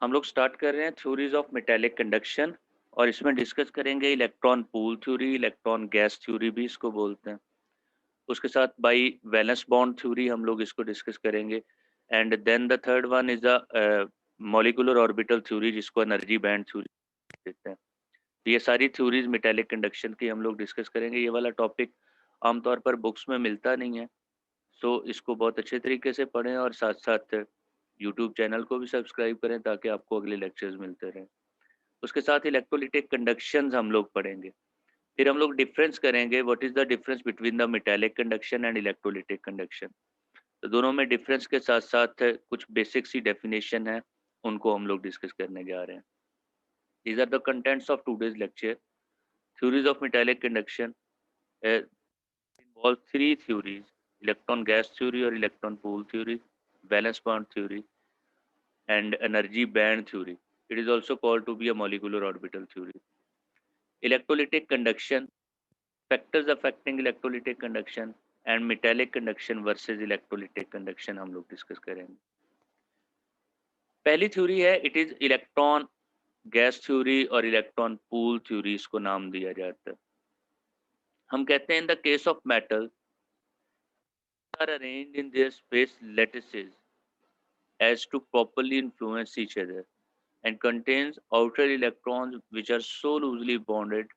हम लोग स्टार्ट कर रहे हैं थ्योरीज ऑफ मेटेलिक कंडक्शन और इसमें डिस्कस करेंगे electron pool theory, electron gas theory भी इसको बोलते हैं। उसके साथ बाई वैलेंस बॉन्ड थ्योरी हम लोग इसको डिस्कस करेंगे। And then the third one is the molecular orbital theory, जिसको एनर्जी बैंड थ्योरी कहते हैं। तो ये सारी थ्योरीज मेटेलिक कंडक्शन की हम लोग डिस्कस करेंगे। ये वाला टॉपिक आमतौर पर बुक्स में मिलता नहीं है, सो इसको बहुत अच्छे तरीके से पढ़ें और साथ साथ यूट्यूब चैनल को भी सब्सक्राइब करें ताकि आपको अगले लेक्चर्स मिलते रहें। उसके साथ इलेक्ट्रोलिटिक कंडक्शंस हम लोग पढ़ेंगे। फिर हम लोग डिफरेंस करेंगे, what is the difference between the metallic conduction and electrolytic conduction. तो दोनों में डिफरेंस के साथ साथ कुछ बेसिक सी डेफिनेशन है, उनको हम लोग डिस्कस करने जा रहे हैं। These are the contents of today's lecture. Theories of metallic conduction involve three theories: electron gas theory or electron pool theory, valence bond theory, and energy band theory. It is also called to be a molecular orbital theory. Electrolytic conduction, factors affecting electrolytic conduction, and metallic conduction versus electrolytic conduction हम लोग discuss करेंगे। पहली theory है, it is electron gas theory और electron pool theory इसको नाम दिया जाता है। हम कहते हैं in the case of metal are arranged in their spaces lattices as to properly influence each other and contains outer electrons which are so loosely bonded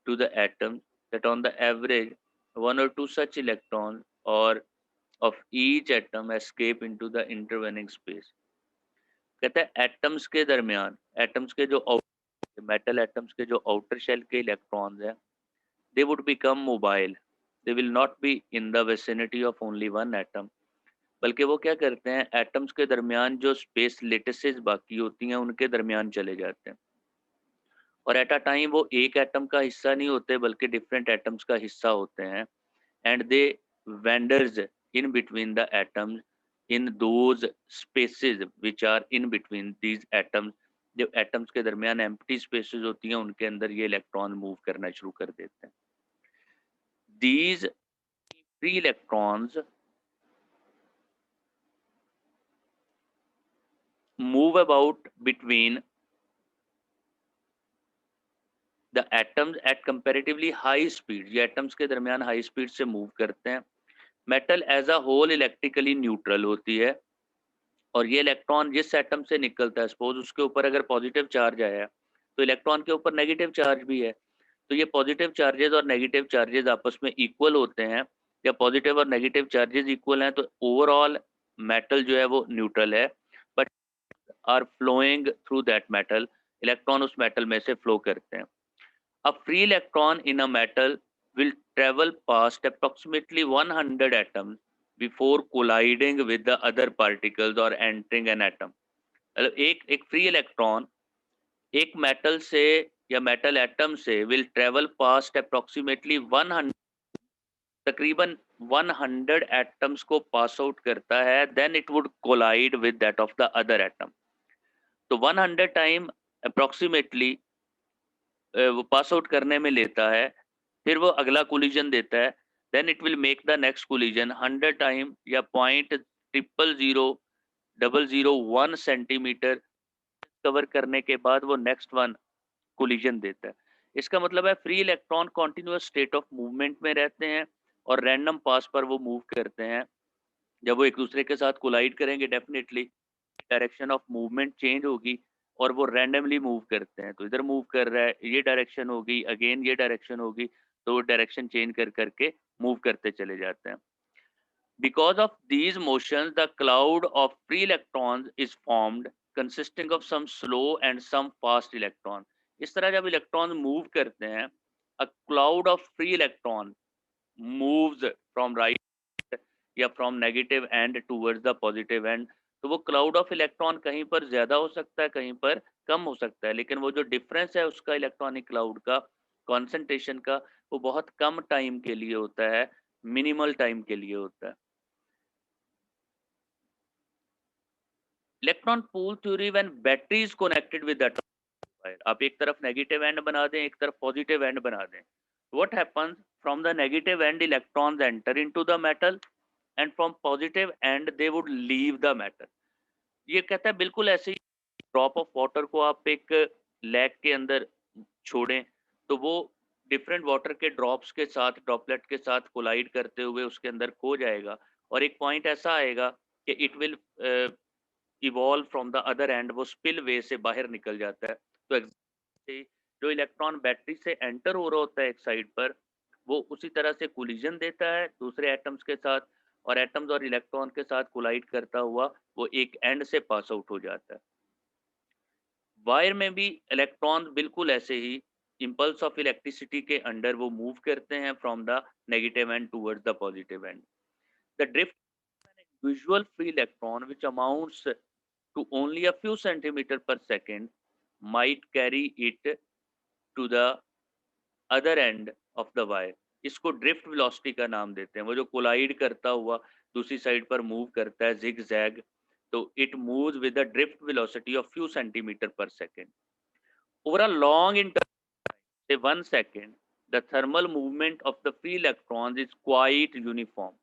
to the atom that on the average one or two such electrons or of each atom escape into the intervening space। कहते हैं atoms के दरमियान, atoms के जो metal atoms के जो outer shell के electrons हैं, they would become mobile, they will not be in the vicinity of only one atom, बल्कि वो क्या करते हैं, एटम्स के दरमियान जो स्पेस लेटिसेस बाकी होती हैं उनके दरमियान चले जाते हैं। और एट अ टाइम वो एक एटम का हिस्सा नहीं होते बल्कि डिफरेंट एटम्स का हिस्सा होते हैं। And they wanders in between the atoms in those spaces which are in between these atoms. जो एटम्स के दरमियान एम्प्टी स्पेसेस होती हैं उनके अंदर ये इलेक्ट्रॉन मूव करना शुरू कर देते हैं। These free electrons move about between the atoms at comparatively high speed। ये एटम्स के दरमियान हाई स्पीड से मूव करते हैं। Metal as a whole electrically neutral होती है और ये इलेक्ट्रॉन जिस एटम से निकलता है, सपोज उसके ऊपर अगर पॉजिटिव चार्ज आया तो इलेक्ट्रॉन के ऊपर नेगेटिव चार्ज भी है। तो ये पॉजिटिव चार्जेस और नेगेटिव चार्जेस आपस में इक्वल होते हैं। जब पॉजिटिव और नेगेटिव चार्जेस इक्वल हैं तो ओवरऑल मेटल जो है वो न्यूट्रल है, but are flowing through that metal, electron उस मेटल में से फ्लो करते हैं। A free electron in a metal will travel past approximately 100 atoms before colliding with the other particles or entering an atom। मतलब एक free electron एक metal से या मेटल एटम से विल ट्रेवल पास्ट अप्रोक्सीमेटली 100, तकरीबन 100 atoms को pass out करता है, then it would collide with that of the other atom. तो 100 टाइम अप्रोक्सीमेटली वो पास आउट करने में लेता है, फिर वो अगला कोलिजन देता है, then it will make the next collision 100 time या 0.0001 सेंटीमीटर कवर करने के बाद वो नेक्स्ट वन कोलिजन देता है। इसका मतलब है free electron continuous state of movement में रहते हैं और रैंडम पास पर वो मूव करते हैं। जब वो एक दूसरे के साथ कोलाइड करेंगे definitely direction of movement change होगी और वो रैंडमली मूव करते हैं। तो इधर मूव कर रहा है, ये डायरेक्शन होगी, अगेन ये डायरेक्शन होगी, तो वो डायरेक्शन चेंज कर करके मूव करते चले जाते हैं। Because of these motions the cloud of free electrons is formed consisting of some slow and some fast electron. इस तरह जब इलेक्ट्रॉन मूव करते हैं, a cloud of free electron moves from right या from negative end towards the positive end. तो वो cloud of electron कहीं पर ज्यादा हो सकता है, कहीं पर कम हो सकता है, लेकिन वो जो डिफरेंस है उसका इलेक्ट्रॉनिक क्लाउड का कॉन्सेंट्रेशन का, वो बहुत कम टाइम के लिए होता है, मिनिमल टाइम के लिए होता है। Electron pool theory when battery is connected with that wire, आप एक तरफ नेगेटिव एंड बना दें, एक तरफ पॉजिटिव एंड बना दें, what happens, from the negative and electrons enter into the metal and from positive and they would leave the metal. ये कहता है बिल्कुल ऐसे ही ड्रॉप ऑफ वाटर को आप एक लेक के अंदर छोड़ें, तो वो डिफरेंट वाटर के ड्रॉप्स के साथ, ड्रॉपलेट के साथ कोलाइड करते हुए उसके अंदर खो जाएगा और एक पॉइंट ऐसा आएगा कि it will evolve from the other and, वो स्पिल वे से बाहर निकल जाता है। तो एग्जैक्टली जो इलेक्ट्रॉन बैटरी से एंटर हो रहा होता है एक साइड पर, वो उसी तरह से कोलिजन देता है दूसरे एटम्स के साथ, और एटम्स और इलेक्ट्रॉन के साथ कोलाइड करता हुआ वो एक एंड से पास आउट हो जाता है। वायर में भी इलेक्ट्रॉन बिल्कुल ऐसे ही इम्पल्स ऑफ इलेक्ट्रिसिटी के अंडर वो मूव करते हैं from the negative end towards the positive and. The drift visual free electron which amounts to only a few centimeter per second might carry it to the other end of the wire। इसको drift velocity का नाम देते हैं। वो जो collide करता हुआ दूसरी साइड पर मूव करता है जिग जैग, तो it moves with the drift velocity of few centimetre per second over a long interval, say 1 second। The thermal movement of the free electrons is quite uniform,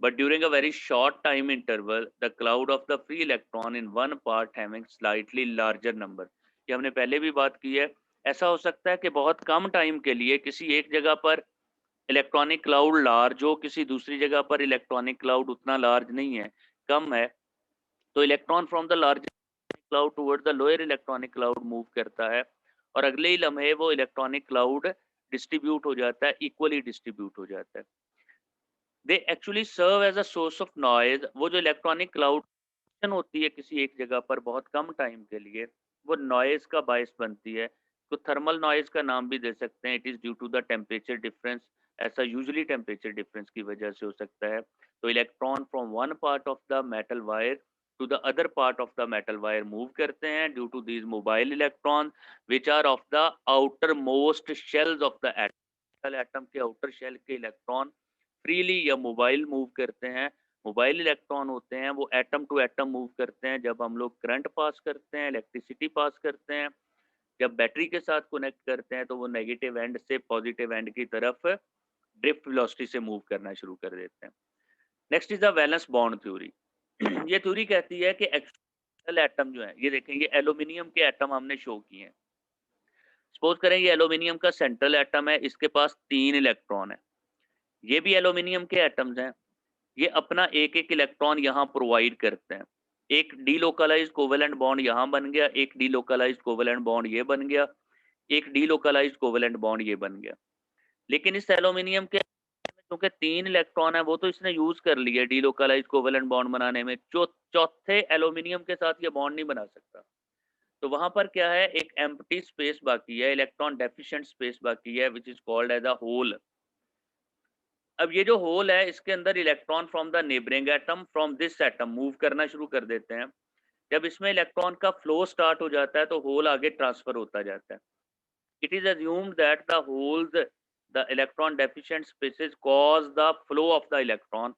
but during a very short time interval the cloud of the free electron in one part having slightly larger number। ये हमने पहले भी बात की है। ऐसा हो सकता है कि बहुत कम टाइम के लिए किसी एक जगह पर इलेक्ट्रॉनिक क्लाउड लार्ज हो, किसी दूसरी जगह पर इलेक्ट्रॉनिक क्लाउड उतना लार्ज नहीं है, कम है, तो electron from the largest cloud toward the lower electronic cloud move करता है और अगले ही लम्हे वो इलेक्ट्रॉनिक क्लाउड डिस्ट्रीब्यूट हो जाता है, इक्वली डिस्ट्रीब्यूट हो जाता है। They actually serve as a source of noise. वो जो इलेक्ट्रॉनिक क्लाउड होती है किसी एक जगह पर बहुत कम टाइम के लिए, वो नॉइज का बायस बनती है। तो थर्मल नॉइज का नाम भी दे सकते हैं। It is due to the temperature difference. ऐसा यूजुअली टेम्परेचर डिफरेंस की वजह से हो सकता है। तो electron from one part of the metal wire to the other part of the metal wire move करते हैं due to these mobile electron which are of the outermost shells of the atom. Atom के outer shell के electron freely या mobile move करते हैं। Mobile electron होते हैं वो एटम टू एटम मूव करते हैं। जब हम लोग करंट पास करते हैं, इलेक्ट्रिसिटी पास करते हैं, जब बैटरी के साथ कनेक्ट करते हैं, तो वो नेगेटिव एंड से पॉजिटिव एंड की तरफ ड्रिफ्ट वेलोसिटी से मूव करना शुरू कर देते हैं। Next is the valence bond theory. ये थ्योरी कहती है कि एक्चुअल एटम जो है, ये देखें, ये एल्यूमिनियम के एटम हमने शो किए हैं। सपोज करें ये एल्यूमिनियम का सेंट्रल एटम है, इसके पास 3 इलेक्ट्रॉन है। ये भी एल्यूमिनियम के एटम्स हैं। ये अपना एक एक इलेक्ट्रॉन यहाँ प्रोवाइड करते हैं। एक डीलोकलाइज्ड कोवेलेंट बॉन्ड यहाँ बन गया, एक डीलोकलाइज्ड कोवेलेंट बॉन्ड ये बन गया, एक डीलोकलाइज्ड कोवेलेंट बॉन्ड ये बन गया। लेकिन इस एल्यूमिनियम के क्योंकि 3 इलेक्ट्रॉन है, वो तो इसने यूज कर लिया डीलोकलाइज्ड कोवेलेंट बॉन्ड बनाने में। चौथे एल्यूमिनियम के साथ ये बॉन्ड नहीं बना सकता। तो वहां पर क्या है, एक एम्प्टी स्पेस बाकी है, इलेक्ट्रॉन डेफिशिएंट स्पेस बाकी है, which is called as a hole. अब ये जो होल है, इसके अंदर electron from the neighbouring atom from this atom move करना शुरू कर देते हैं। जब इसमें इलेक्ट्रॉन का फ्लो स्टार्ट हो जाता है तो होल आगे ट्रांसफर होता जाता है। It is assumed that the holes, the electron deficient spaces cause the flow of the electron.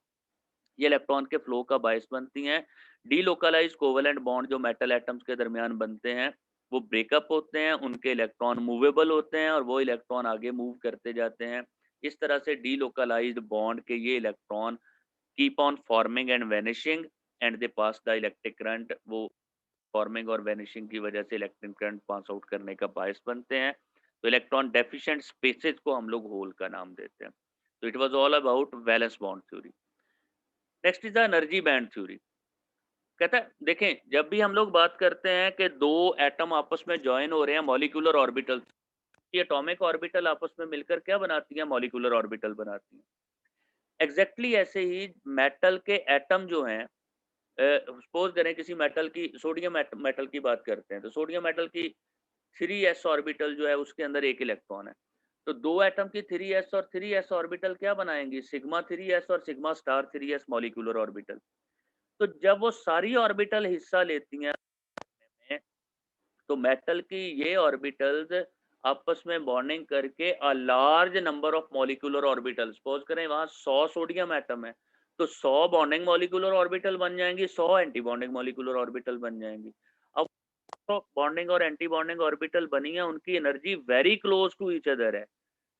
ये इलेक्ट्रॉन के फ्लो का बायस बनती हैं। डीलोकलाइज्ड कोवेलेंट बॉन्ड जो मेटल एटम्स के दरमियान बनते हैं, वो ब्रेकअप होते हैं, उनके इलेक्ट्रॉन मूवेबल होते हैं और वो इलेक्ट्रॉन आगे मूव करते जाते हैं। इस तरह से डीलोकलाइज्ड बॉन्ड के ये electron keep on forming and vanishing and they pass the electric current. वो फॉर्मिंग और वैनिशिंग की वजह से इलेक्ट्रिक करंट पास आउट करने का बायस बनते हैं। तो इलेक्ट्रॉन डेफिशिएंट स्पेसेस को हम लोग होल का नाम देते हैं। तो it was all about valence bond theory. Next is the energy band theory. कहता है, देखें, जब भी हम लोग बात करते हैं कि दो एटम आपस में ज्वाइन हो रहे हैं मॉलिक्यूलर ऑर्बिटल, ये एटॉमिक ऑर्बिटल आपस में मिलकर क्या बनाती हैं, मॉलिक्यूलर ऑर्बिटल बनाती हैं। एग्जैक्टली ऐसे ही मेटल के एटम जो हैं, सपोज करें किसी मेटल की, सोडियम मेटल की बात करते हैं, तो सोडियम मेटल की 3s ऑर्बिटल जो है उसके अंदर एक इलेक्ट्रॉन है। तो दो एटम की 3s और 3s ऑर्बिटल क्या बनाएंगी, सिग्मा 3s और sigma star 3s molecular orbital. तो जब वो सारी ऑर्बिटल हिस्सा लेती हैं तो मेटल की ये ऑर्बिटल्स आपस में बॉन्डिंग करके a large number of molecular orbital, suppose करें वहां 100 सोडियम एटम है, तो 100 बॉन्डिंग मॉलिक्यूलर ऑर्बिटल बन जाएंगी, 100 एंटी बॉन्डिंग मॉलिक्यूलर ऑर्बिटल बन जाएंगी। अब तो बॉन्डिंग और एंटी बॉन्डिंग ऑर्बिटल बनी है, उनकी energy very close to each other है।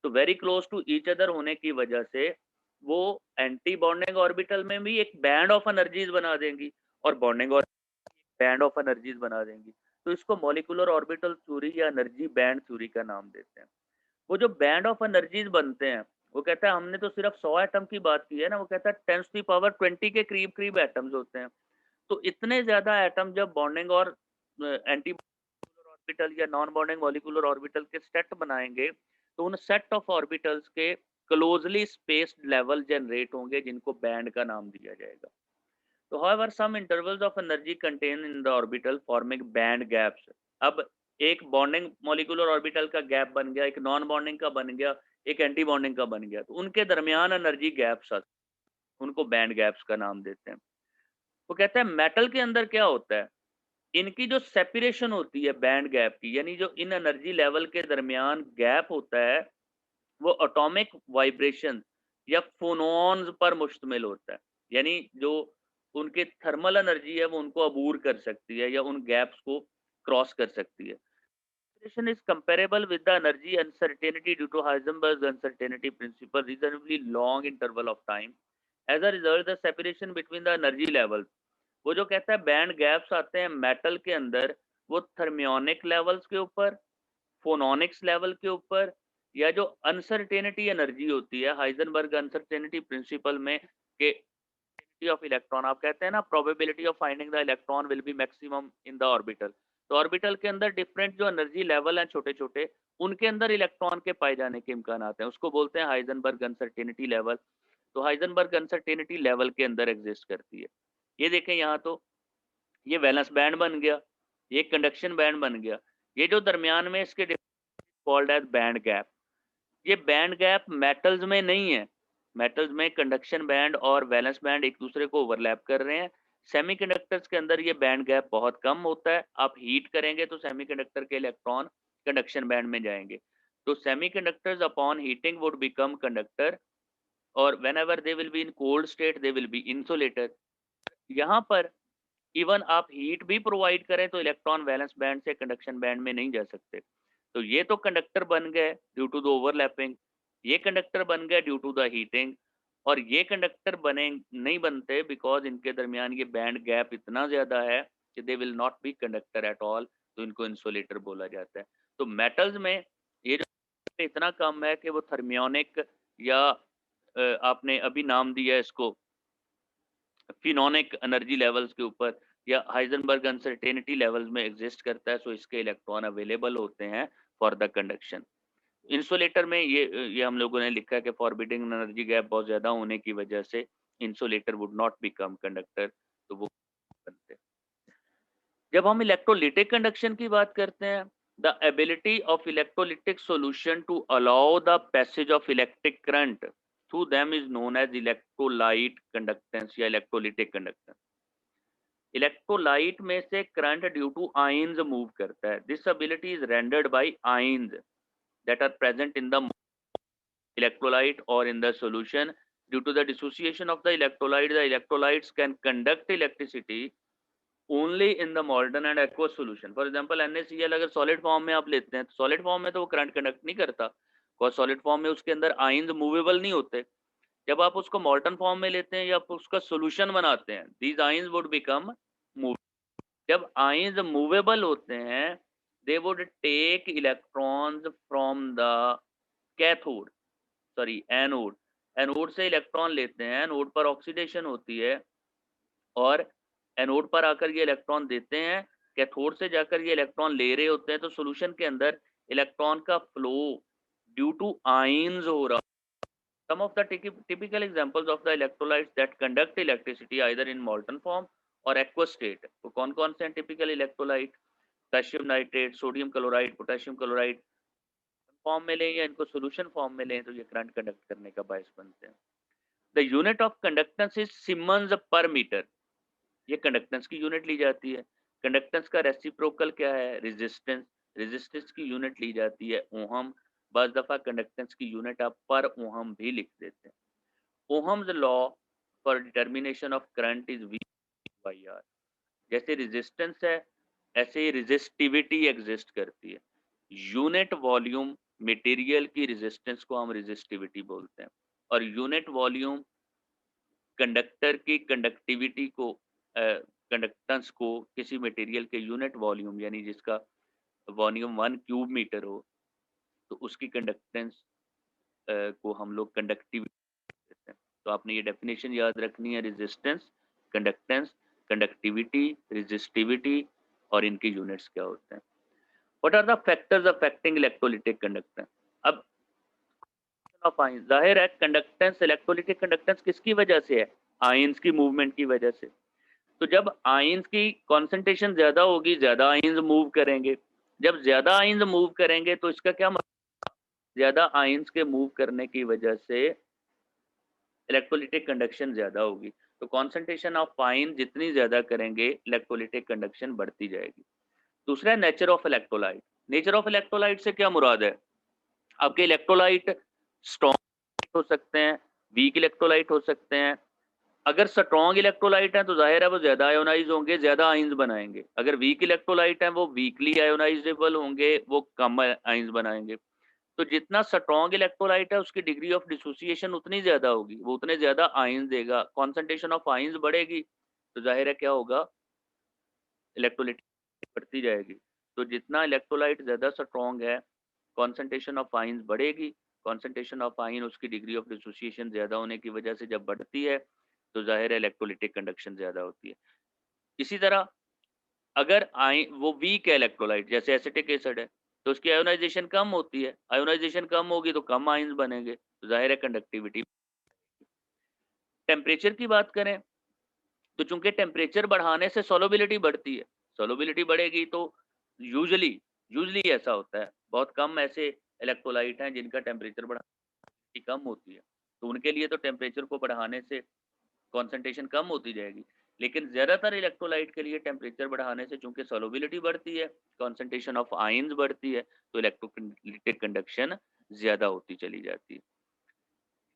तो very close to each other होने की वजह से वो एंटी बॉन्डिंग ऑर्बिटल में भी एक बैंड ऑफ एनर्जीज बना देंगी और बॉन्डिंग और बैंड ऑफ एनर्जीज बना देंगी। तो इसको मॉलिक्यूलर ऑर्बिटल थ्योरी या एनर्जी बैंड थ्योरी का नाम देते हैं। वो जो बैंड ऑफ एनर्जीज बनते हैं, वो कहता है हमने तो सिर्फ 100 एटम की बात की है ना, वो कहता है 10⁻20 के करीब करीब एटम्स होते हैं। तो इतने ज्यादा एटम जब बॉन्डिंग और एंटी ऑर्बिटल या नॉन बॉन्डिंग मॉलिक्यूलर ऑर्बिटल के सेट बनाएंगे, तो उन सेट ऑफ ऑर्बिटल्स के क्लोजली स्पेस्ड लेवल जनरेट होंगे, जिनको बैंड का नाम दिया जाएगा। तो however some intervals of energy contained in the orbital forming band gaps। अब एक बॉन्डिंग मॉलिक्यूलर ऑर्बिटल का गैप बन गया, एक नॉन बॉन्डिंग का बन गया, एक एंटी बॉन्डिंग का बन गया, तो उनके दरमियान एनर्जी गैप्स आते हैं, उनको बैंड गैप्स का नाम देते हैं। वो कहते हैं मेटल के अंदर क्या होता है, इनकी जो सेपरेशन होती है बैंड गैप की, यानी जो इन एनर्जी लेवल के दरमियान गैप होता है, वो एटॉमिक वाइब्रेशन या फोनॉन्स पर मुश्तमिल होता है। यानी जो उनके थर्मल एनर्जी है वो उनको अबूर कर सकती है या उन गैप्स को क्रॉस कर सकती है। Vibration is comparable with the energy uncertainty due to Heisenberg's uncertainty principle, reasonably long interval of time. As a result, the separation between the energy levels, वो जो कहता है बैंड गैप्स आते हैं मेटल के अंदर, वो थर्मियोनिक लेवल्स के ऊपर, फोनोनिक्स लेवल के ऊपर, या जो अनसर्टेनिटी एनर्जी होती है हाइजेनबर्ग अनसर्टेनिटी प्रिंसिपल में के ऑफ इलेक्ट्रॉन, आप कहते हैं ना probability of finding the electron will be maximum in the orbital. तो ऑर्बिटल के अंदर डिफरेंट जो एनर्जी लेवल हैं छोटे छोटे, उनके अंदर इलेक्ट्रॉन के पाए जाने के इम्कान हैं, उसको बोलते हैं हाइजेनबर्ग अनसर्टेनिटी लेवल। तो हाइजेनबर्ग अनसर्टेनिटी लेवल के अंदर एग्जिस्ट करती है। ये देखें यहाँ तो ये वैलेंस बैंड बन गया, ये कंडक्शन बैंड बन गया, ये जो दरमियान में इसके कॉल्ड एज बैंड गैप। ये बैंड गैप मेटल्स में नहीं है, मेटल्स में कंडक्शन बैंड और वैलेंस बैंड एक दूसरे को ओवरलैप कर रहे हैं। सेमीकंडक्टर्स के अंदर ये बैंड गैप बहुत कम होता है। आप हीट करेंगे तो सेमीकंडक्टर के इलेक्ट्रॉन कंडक्शन बैंड में जाएंगे। तो semiconductors upon heating would become conductor, और whenever they will be in cold state they will be insulator. यहाँ पर इवन आप हीट भी प्रोवाइड करें तो इलेक्ट्रॉन वैलेंस बैंड से कंडक्शन बैंड में नहीं जा सकते। तो ये तो कंडक्टर बन गए ड्यू टू द ओवरलैपिंग, ये कंडक्टर बन गए ड्यू टू द हीटिंग, और ये कंडक्टर बने नहीं बनते बिकॉज इनके दरमियान ये बैंड गैप इतना ज्यादा है कि they will not be conductor at all, तो इनको इंसुलेटर बोला जाता है। तो मेटल्स में ये जो इतना कम है कि वो थर्मियोनिक या आपने अभी नाम दिया इसको फिनोनिक एनर्जी लेवल्स के ऊपर या हाइजेनबर्ग अनसर्टेनिटी लेवल्स में एग्जिस्ट करता है, सो इसके इलेक्ट्रॉन अवेलेबल होते हैं फॉर द कंडक्शन। इंसुलेटर में ये हम लोगों ने लिखा है कि फॉरबिडिंग एनर्जी गैप बहुत ज्यादा होने की वजह से insulator would not become conductor, तो वो बनते हैं। जब हम इलेक्ट्रोलिटिक कंडक्शन की बात करते हैं, the ability of electrolytic solution to allow the passage of electric current through them is known as electrolyte conductance या इलेक्ट्रोलिटिक कंडक्टेंस। इलेक्ट्रोलाइट में से current due to ions move करता है। This ability is rendered by ions that are present in the electrolyte or in the solution. Due to the dissociation of the electrolytes can conduct electricity only in the molten and aqueous solution. For example, NaCl अगर solid form में आप लेते हैं तो solid form में तो वो current conduct नहीं करता, और solid form में उसके अंदर आयंस मूवेबल नहीं होते। जब आप उसको molten form में लेते हैं या आप उसका solution बनाते हैं, these ions would become movable. जब आयंस मूवेबल होते हैं, they would take electrons from the cathode, sorry anode, anode से इलेक्ट्रॉन लेते हैं, एनोड पर ऑक्सीडेशन होती है और एनोड पर आकर ये इलेक्ट्रॉन देते हैं, कैथोड से जाकर ये इलेक्ट्रॉन ले रहे होते हैं। तो सॉल्यूशन के अंदर इलेक्ट्रॉन का फ्लो ड्यू टू आयंस हो रहा। Some of the typical examples of the electrolytes that conduct electricity either in molten form और एक्वस स्टेट, तो कौन कौन से हैं typical electrolyte? Potassium nitrate, sodium chloride, potassium chloride form में लें या इनको सॉल्यूशन फॉर्म में लें तो ये करंट कंडक्ट करने का बायस बनते हैं। The unit of conductance is siemens per metre, ये कंडक्टेंस की यूनिट ली जाती है। कंडक्टेंस का रेसिप्रोकल क्या है? रेजिस्टेंस, रेजिस्टेंस की यूनिट ली जाती है ओहम। बस दफा कंडक्टेंस की यूनिट आप पर ओहम भी लिख देते हैं। Ohm's law for determination of current is V by R. जैसे रेजिस्टेंस है ऐसे ही रेजिस्टिविटी एग्जिस्ट करती है। यूनिट वॉल्यूम मटेरियल की रेजिस्टेंस को हम रेजिस्टिविटी बोलते हैं, और यूनिट वॉल्यूम कंडक्टर की कंडक्टिविटी को कंडक्टेंस को किसी मटेरियल के यूनिट वॉल्यूम यानी जिसका वॉल्यूम 1 क्यूब मीटर हो, तो उसकी कंडक्टेंस को हम लोग कंडक्टिविटी कहते हैं। तो आपने ये डेफिनेशन याद रखनी है, रेजिस्टेंस, कंडक्टेंस, कंडक्टिविटी, रेजिस्टिविटी और इनके यूनिट्स क्या होते हैं। What are the factors affecting electrolytic conductance? अब ऑफ आयंस, जाहिर है कंडक्टेंस, इलेक्ट्रोलिटिक कंडक्टेंस किसकी वजह से है? आयंस की मूवमेंट की वजह से। तो जब आयंस की कॉन्सेंट्रेशन ज्यादा होगी, ज्यादा आयंस मूव करेंगे। जब ज्यादा आयंस मूव करेंगे तो इसका क्या मतलब? ज्यादा आयंस के मूव करने की वजह से इलेक्ट्रोलिटिक कंडक्शन ज्यादा होगी। तो कॉन्सेंट्रेशन ऑफ आयन जितनी ज्यादा करेंगे, इलेक्ट्रोलिटिक कंडक्शन बढ़ती जाएगी। दूसरा, nature of electrolyte. Nature of electrolyte से क्या मुराद है? आपके इलेक्ट्रोलाइट स्ट्रॉन्ग हो सकते हैं, वीक इलेक्ट्रोलाइट हो सकते हैं। अगर स्ट्रॉन्ग इलेक्ट्रोलाइट है तो जाहिर है वो ज्यादा आयोनाइज होंगे, ज्यादा आयंस बनाएंगे। अगर वीक इलेक्ट्रोलाइट है वो वीकली आयोनाइजेबल होंगे, वो कम आयंस बनाएंगे। तो जितना स्ट्रॉन्ग इलेक्ट्रोलाइट है उसकी डिग्री ऑफ डिसोसिएशन उतनी ज्यादा होगी, वो उतने ज्यादा आयंस देगा, कॉन्सेंट्रेशन ऑफ आयंस बढ़ेगी, तो जाहिर है क्या होगा? इलेक्ट्रोलाइट बढ़ती जाएगी। तो जितना इलेक्ट्रोलाइट ज्यादा स्ट्रॉन्ग है, कॉन्सेंट्रेशन ऑफ आयंस बढ़ेगी। कॉन्सेंट्रेशन ऑफ आयन, उसकी डिग्री ऑफ डिसोसिएशन ज्यादा होने की वजह से जब बढ़ती है तो जाहिर है इलेक्ट्रोलिटिक कंडक्शन ज्यादा होती है। इसी तरह अगर आई वो वीक है इलेक्ट्रोलाइट, जैसे एसिटिक एसिड है, तो उसकी आयोनाइजेशन कम होती है। आयोनाइजेशन कम होगी तो कम आयंस बनेंगे, तो जाहिर है कंडक्टिविटी। टेम्परेचर की बात करें तो चूंकि टेम्परेचर बढ़ाने से सोलोबिलिटी बढ़ती है, सोलोबिलिटी बढ़ेगी तो यूजुअली यूजुअली ऐसा होता है, बहुत कम ऐसे इलेक्ट्रोलाइट हैं जिनका टेम्परेचर बढ़ाने कम होती है, तो उनके लिए तो टेम्परेचर को बढ़ाने से कॉन्सेंट्रेशन कम होती जाएगी। लेकिन ज्यादातर इलेक्ट्रोलाइट के लिए टेम्परेचर बढ़ाने से चूंकि सोलोबिलिटी बढ़ती है, कॉन्सेंट्रेशन ऑफ आयंस बढ़ती है, तो इलेक्ट्रोलिटिक कंडक्शन ज्यादा होती चली जाती है।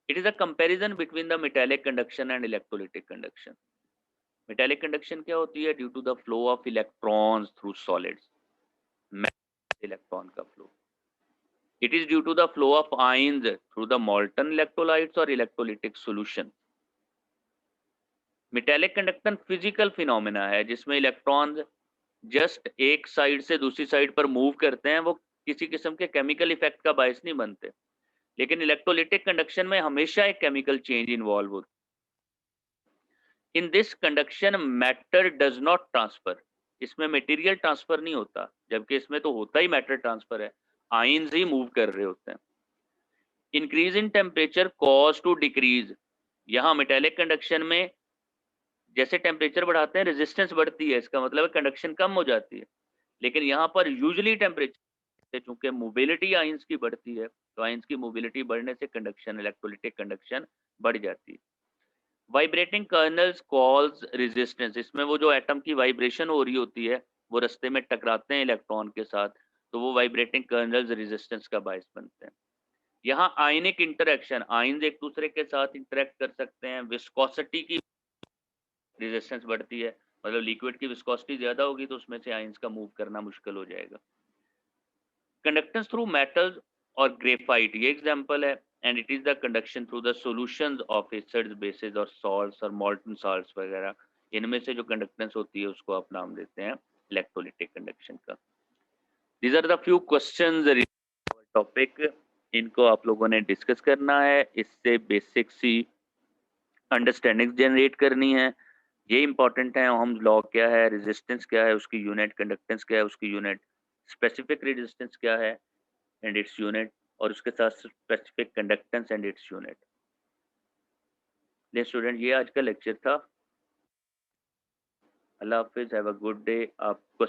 It is a comparison between the metallic conduction and electrolytic conduction. Metallic conduction क्या होती है? Due to the flow of electrons through solids, electron का flow. It is due to the flow of ions through the molten electrolytes और electrolytic solution. Metallic conduction physical phenomena है जिसमें electrons just एक side से दूसरी side पर move करते हैं, वो किसी किस्म के केमिकल इफेक्ट का बायस नहीं बनते। लेकिन इलेक्ट्रोलिटिक कंडक्शन में हमेशा एक केमिकल चेंज इन्वॉल्व होता है। In this conduction matter does not transfer, इसमें मटेरियल ट्रांसफर नहीं होता, जबकि इसमें तो होता ही मैटर ट्रांसफर है, आयंस ही मूव कर रहे होते हैं। Increase in temperature cause to decrease, यहाँ मेटालिक कंडक्शन में जैसे टेम्परेचर बढ़ाते हैं रेजिस्टेंस बढ़ती है, इसका मतलब है कंडक्शन कम हो जाती है। लेकिन यहाँ पर यूजुअली टेम्परेचर से चूंकि मोबिलिटी आयंस की बढ़ती है, तो आयंस की मोबिलिटी बढ़ने से कंडक्शन, इलेक्ट्रोलिटिक कंडक्शन बढ़ जाती है। वाइब्रेटिंग कर्नल्स कॉल्स रेजिस्टेंस, इसमें वो जो एटम की वाइब्रेशन हो रही होती है, वो रास्ते में टकराते हैं इलेक्ट्रॉन के साथ, तो वो वाइब्रेटिंग कर्नल्स रेजिस्टेंस का बायस बनते हैं। यहाँ आयनिक इंटरेक्शन, आयंस एक दूसरे के साथ इंटरेक्ट कर सकते हैं, विस्कोसिटी की रेजिस्टेंस बढ़ती है, मतलब लिक्विड की विस्कोसिटी ज्यादा होगी तो उसमें से आयंस का मूव करना मुश्किल हो जाएगा। कंडक्टेंस थ्रू मेटल्स और ग्रेफाइट ये एग्जांपल है, and it is the conduction through the solutions of acids, basis और सॉल्ट्स और मॉल्टन सॉल्ट्स वगैरह, इनमें से जो कंडक्टेंस होती है उसको आप नाम देते हैं इलेक्ट्रोलिटिक कंडक्शन का। These are the few questions topic, इनको आप लोगों ने डिस्कस करना है, इससे बेसिक सी अंडरस्टैंडिंग जनरेट करनी है। ये इंपॉर्टेंट है, ओहम्स लॉ क्या है, रेजिस्टेंस क्या है उसकी यूनिट, कंडक्टेंस क्या है उसकी यूनिट, स्पेसिफिक रेजिस्टेंस क्या है एंड इट्स यूनिट, और उसके साथ specific conductance and its unit. Student, ये आज का लेक्चर था। अल्लाह हाफिज, हैव अ गुड डे। आपको